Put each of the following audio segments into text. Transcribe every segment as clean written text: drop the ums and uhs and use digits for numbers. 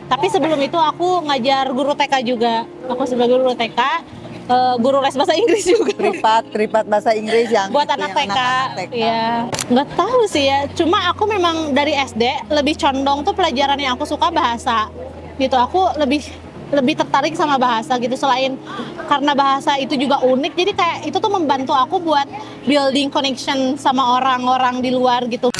Tapi sebelum itu aku ngajar guru TK juga. Aku sebagai guru TK, guru les bahasa Inggris juga. Privat bahasa Inggris yang Buat itu, anak yang TK. anak-anak TK. Iya. Nggak tahu sih ya. Cuma aku memang dari SD lebih condong tuh pelajaran yang aku suka bahasa. Gitu. Aku lebih tertarik sama bahasa gitu, selain karena bahasa itu juga unik, jadi kayak itu tuh membantu aku buat building connection sama orang-orang di luar gitu.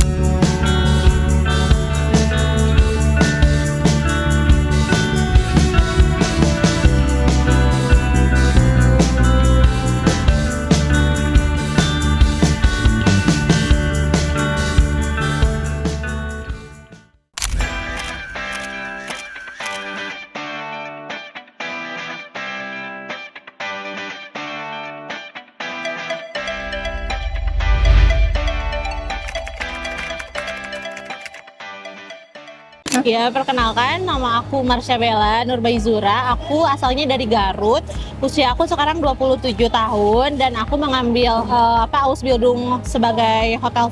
Ya, perkenalkan, nama aku Marsha Bella Nurbaizura. Aku asalnya dari Garut. Usia aku sekarang 27 tahun dan aku mengambil Ausbildung sebagai hotel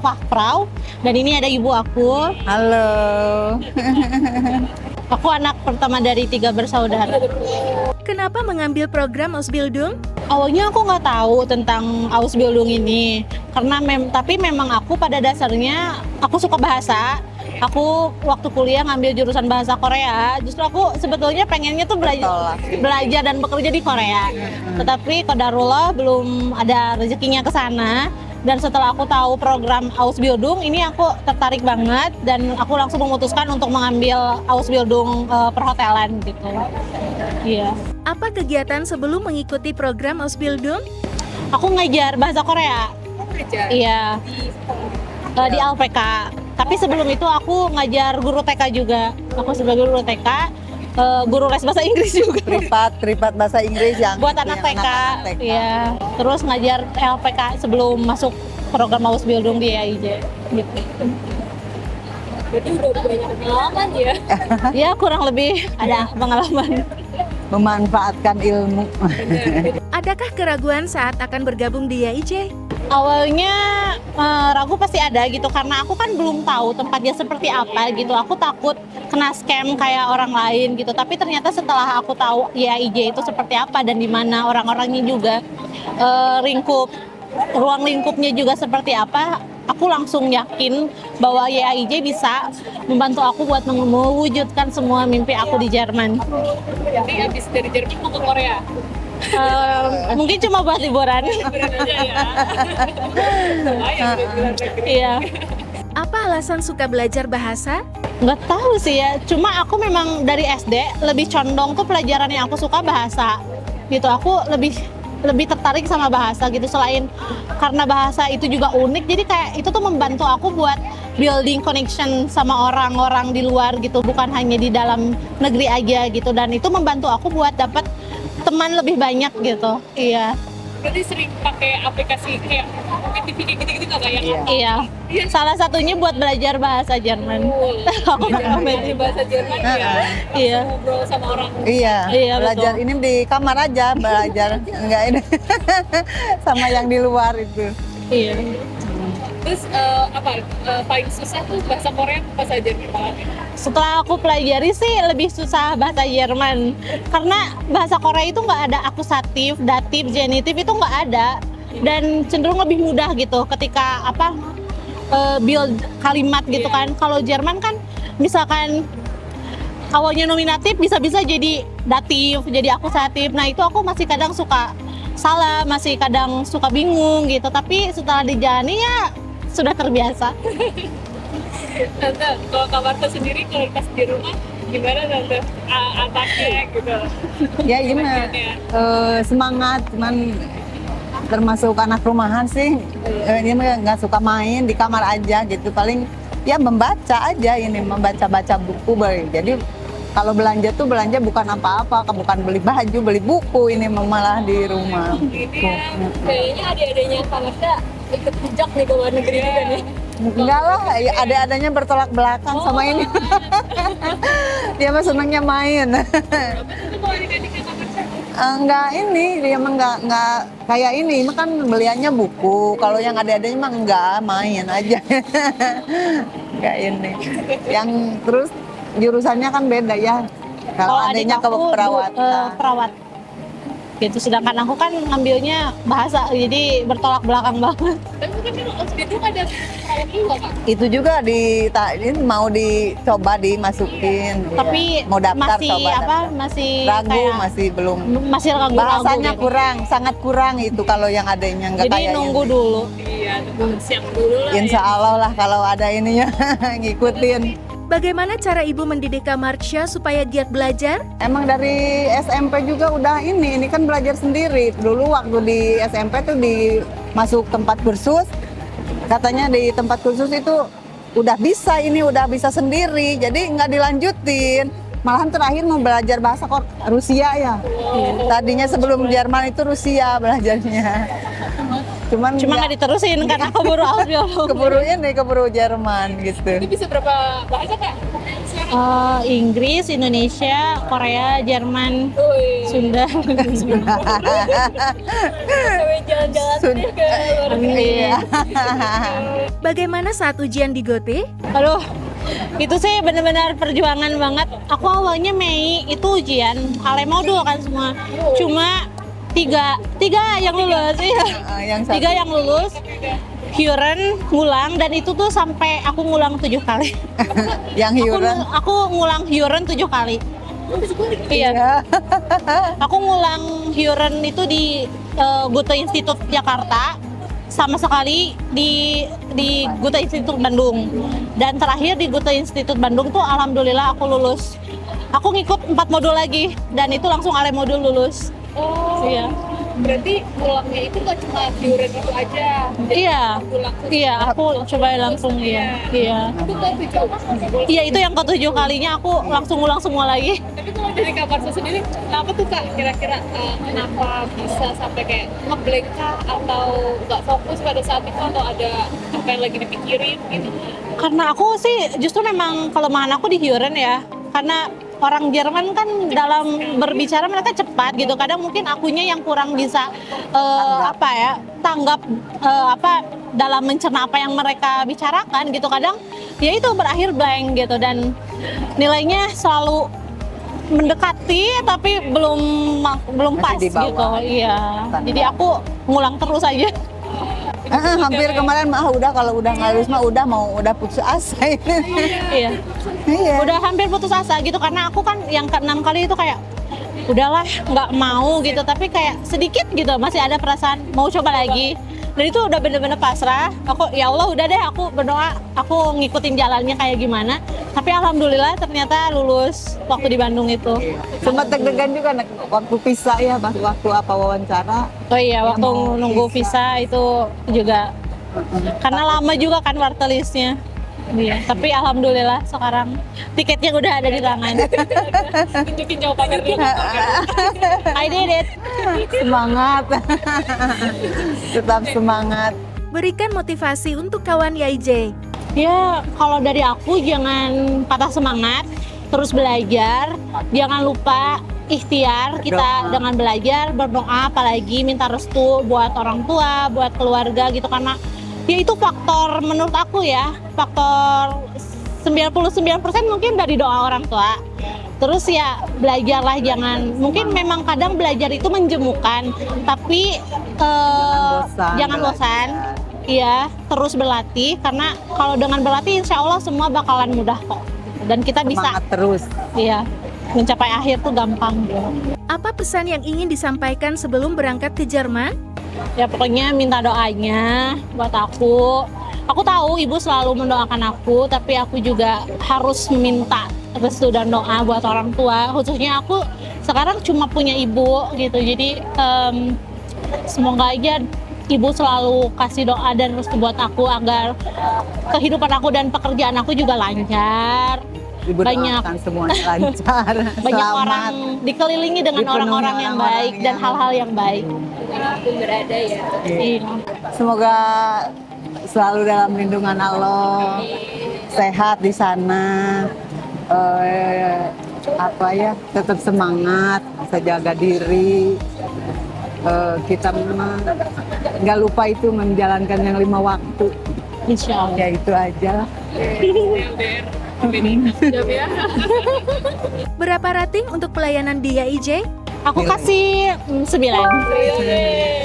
fachfrau. Dan ini ada ibu aku. Halo. Aku anak pertama dari 3 bersaudara. Kenapa mengambil program Ausbildung? Awalnya aku nggak tahu tentang Ausbildung ini, karena tapi memang aku pada dasarnya aku suka bahasa. Aku waktu kuliah ngambil jurusan bahasa Korea, justru aku sebetulnya pengennya tuh belajar dan bekerja di Korea. Tetapi qadarullah belum ada rezekinya ke sana. Dan setelah aku tahu program Ausbildung ini, aku tertarik banget dan aku langsung memutuskan untuk mengambil Ausbildung perhotelan gitu. Iya. Apa kegiatan sebelum mengikuti program Ausbildung? Aku ngajar bahasa Korea. Iya. Di LPK. Tapi sebelum itu aku ngajar guru TK juga. Aku sebagai guru TK, guru les bahasa Inggris juga. Privat bahasa Inggris yang buat itu, anak yang TK. anak-anak TK. Iya. Terus ngajar LPK sebelum masuk program Ausbildung di EIJ gitu. Jadi udah banyak pengalaman ya? Ya, kurang lebih ada pengalaman. Memanfaatkan ilmu. Adakah keraguan saat akan bergabung di YIJ? Awalnya ragu pasti ada gitu, karena aku kan belum tahu tempatnya seperti apa gitu. Aku takut kena scam kayak orang lain gitu. Tapi ternyata setelah aku tahu YIJ itu seperti apa dan di mana orang-orangnya juga, ruang lingkupnya juga seperti apa, aku langsung yakin bahwa YIJ bisa membantu aku buat mewujudkan semua mimpi aku di Jerman. Jadi habis dari Jerman mau ke Korea? Mungkin cuma buat liburan. Liburan aja ya? Lumayan udah bulan negeri. Iya. Apa alasan suka belajar bahasa? Nggak tahu sih ya, cuma aku memang dari SD lebih condong tuh pelajaran yang aku suka bahasa gitu. Aku lebih tertarik sama bahasa gitu, selain karena bahasa itu juga unik, jadi kayak itu tuh membantu aku buat building connection sama orang-orang di luar gitu, bukan hanya di dalam negeri aja gitu. Dan itu membantu aku buat dapat teman lebih banyak gitu. Iya. Berarti sering pakai aplikasi kayak TV gitu-gitu nggak kayak? Iya. Salah satunya buat belajar bahasa Jerman. Aku Belajar bahasa Jerman ya? Iya. Ngobrol sama orang. Iya, Iya, belajar betul. ini di kamar aja belajar, enggak ini sama yang di luar itu. Iya. Terus paling susah tuh bahasa Korea atau bahasa Jerman banget? Setelah aku pelajari sih lebih susah bahasa Jerman, karena bahasa Korea itu nggak ada akusatif, datif, genitif, itu nggak ada, dan cenderung lebih mudah gitu ketika build kalimat gitu kan. Kalau Jerman kan misalkan awalnya nominatif bisa-bisa jadi datif, jadi akusatif. Nah itu aku masih kadang suka salah, masih kadang suka bingung gitu. Tapi setelah dijalani ya sudah terbiasa. Tante, kalau Kak Marta sendiri kalau pas di rumah gimana Tante? Anaknya gitu? Ya gimana? Semangat, cuman termasuk anak rumahan sih. Dia mah nggak suka main di kamar aja gitu. Paling ya membaca aja ini, membaca buku. Jadi kalau belanja tuh belanja bukan apa-apa, bukan beli baju, beli buku, ini malah di rumah. Ini ya, kayaknya adik-adiknya Kak Marta ikut jejak nih ke luar negeri juga nih. Enggak lah, ya ada-adanya bertolak belakang sama ini. Dia mah senangnya main. Itu kalau adik-adiknya Kak Marta? Enggak ini, dia mah enggak kayak ini, mah kan beliannya buku. Kalau yang ada-adanya mah enggak, main aja. Enggak ini. Yang terus jurusannya kan beda ya. Kalau adik adiknya ke aku perawatan. perawat. Gitu, sedangkan aku kan ngambilnya bahasa, jadi bertolak belakang banget. Tapi kan di itu ada perawat juga Kak. Itu juga ini mau dicoba dimasukin. Tapi mau daftar masih coba apa? daftar. Masih Ragu, kayak masih belum. masih ragu-ragu Bahasanya gitu. kurang, sangat kurang itu kalau yang adanya nggak Jadi kayak nunggu ini. dulu. Iya, siap dulu lah Insya ya. Allah lah kalau ada ininya ngikutin. Bagaimana cara ibu mendidik Kamarsha supaya giat belajar? Emang dari SMP juga udah ini kan belajar sendiri. Dulu waktu di SMP tuh masuk tempat kursus, katanya di tempat kursus itu udah bisa sendiri, jadi nggak dilanjutin. Malahan terakhir mau belajar bahasa Rusia ya. Tadinya sebelum Jerman itu Rusia belajarnya. Cuma Cuma nggak diterusin karena keburu biologi. keburu Jerman Itu gitu. bisa berapa bahasa Kak? Inggris, Indonesia, Korea, Jerman, Wih, Sunda. sampai jalan-jalan Sun- deh ke luar negeri. Iya. Bagaimana saat ujian di GOTE? Aduh, itu sih benar-benar perjuangan banget. Aku awalnya Mei itu ujian, ale modul kan semua. Cuma tiga yang lulus, iya. Yang satu. 3 yang lulus. Huron ngulang, dan itu tuh sampai aku ngulang 7 kali. Yang Huron. Aku ngulang Huron 7 kali. Iya. Ya. Aku ngulang Huron itu di Goethe Institut Jakarta, sama sekali di Goethe Institut Bandung. Dan terakhir di Goethe Institut Bandung tuh alhamdulillah aku lulus. Aku ngikut 4 modul lagi dan itu langsung ale modul lulus. Oh, Iya. berarti pulangnya itu nggak cuma diurin itu aja. Iya. Pulang ke Iya, aku coba langsung iya. Iya. itu kan tujuh apa? Iya, itu yang ke-7 kalinya aku langsung ngulang semua lagi. Tapi kalau dari Kamarsha sendiri, kenapa tuh Kak kira-kira kenapa bisa sampai kayak ngeblank kah atau nggak fokus pada saat itu atau ada apa yang lagi dipikirin gitu? Karena aku sih justru memang kelemahan aku di Huron ya. Karena orang Jerman kan dalam berbicara mereka cepat gitu. Kadang mungkin akunya yang kurang bisa tanggap dalam mencerna apa yang mereka bicarakan gitu. Kadang ya itu berakhir blank gitu, dan nilainya selalu mendekati tapi belum Masih pas di bawah. gitu. Iya. Standar. Jadi aku ngulang terus aja. Hampir kemarin kalau udah nggak lulus udah putus asa ini. Iya. Iya. Udah hampir putus asa gitu, karena aku kan yang ke-6 kali itu kayak udahlah nggak mau gitu, tapi kayak sedikit gitu masih ada perasaan mau coba lagi, dan itu udah bener-bener pasrah. Aku ya Allah udah deh, aku berdoa aku ngikutin jalannya kayak gimana, tapi alhamdulillah ternyata lulus waktu di Bandung itu. Sempat deg-degan juga waktu pisah ya, pas waktu wawancara. Oh iya, waktu mau nunggu visa. visa itu juga karena lama juga kan wartelistnya. Iya, tapi alhamdulillah sekarang tiketnya udah ada di tangan. Tunjukin jawabannya dulu. I did it. Semangat. Tetap semangat. Berikan motivasi untuk kawan YJ. Ya, kalau dari aku jangan patah semangat, terus belajar, jangan lupa ikhtiar kita Doa. dengan belajar, berdoa, apalagi minta restu buat orang tua, buat keluarga gitu, karena ya itu faktor menurut aku ya, faktor 99% mungkin dari doa orang tua. Terus ya belajarlah, jangan memang kadang belajar itu menjemukan, tapi jangan bosan. Iya, terus berlatih, karena kalau dengan berlatih insya Allah semua bakalan mudah kok. Dan kita bisa Semangat terus. iya mencapai akhir tuh gampang gitu. Apa pesan yang ingin disampaikan sebelum berangkat ke Jerman? Ya pokoknya minta doanya buat aku. Aku tahu ibu selalu mendoakan aku, tapi aku juga harus meminta restu dan doa buat orang tua. Khususnya aku sekarang cuma punya ibu gitu, jadi semoga aja ibu selalu kasih doa dan restu buat aku agar kehidupan aku dan pekerjaan aku juga lancar. Ibu Banyak. doakan semuanya lancar. Banyak Selamat. orang dikelilingi dengan Dipenuhi orang-orang yang orang-orang baik dan yang- hal-hal yang baik. Dimanapun berada ya. Iya. Semoga selalu dalam lindungan Allah, sehat di sana, tetap semangat, bisa jaga diri. Kita memang nggak lupa itu menjalankan yang 5 waktu. Insya Allah. Ya itu aja lah. LDR. Jam ya. Berapa rating untuk pelayanan di YIJ? Aku kasih 9.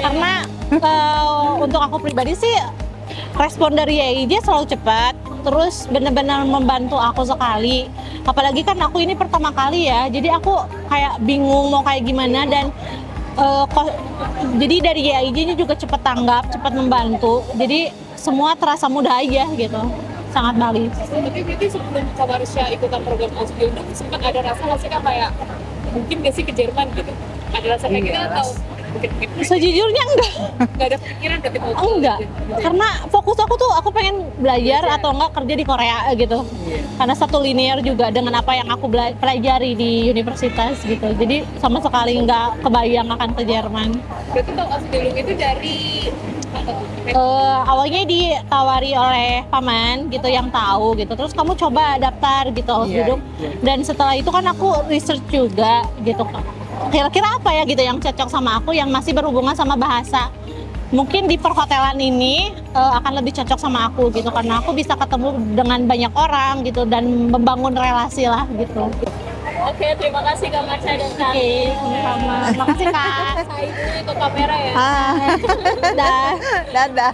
Karena untuk aku pribadi sih respon dari YIJ selalu cepat, terus benar-benar membantu aku sekali. Apalagi kan aku ini pertama kali ya, jadi aku kayak bingung mau kayak gimana dan jadi dari YIJ-nya juga cepat tanggap, cepat membantu. Jadi semua terasa mudah aja gitu, sangat bagus. Tapi berarti sebelum Kak Marsha ikutan program Ausbildung sempat ada rasa nggak sih Kak kayak mungkin nggak sih ke Jerman gitu? Ada rasa kayak gitu atau mungkin Sejujurnya nggak ada pikiran ke tim enggak, karena fokus aku tuh aku pengen belajar atau enggak kerja di Korea gitu. Karena satu linear juga dengan apa yang aku pelajari di universitas gitu. Jadi sama sekali nggak kebayang akan ke Jerman. Berarti tahu Ausbildung itu dari apa tuh? Awalnya ditawari oleh paman gitu yang tahu gitu. Terus kamu coba daftar gitu Ausbildung. Dan setelah itu kan aku research juga gitu. Kira-kira apa ya gitu yang cocok sama aku yang masih berhubungan sama bahasa. Mungkin di perhotelan ini akan lebih cocok sama aku gitu karena aku bisa ketemu dengan banyak orang gitu dan membangun relasi lah gitu. Oke, terima kasih Kak Marsha dan Kak. Oke, sama. Makasih Kak. Saya itu kamera ya. Ah, Dah. dadah.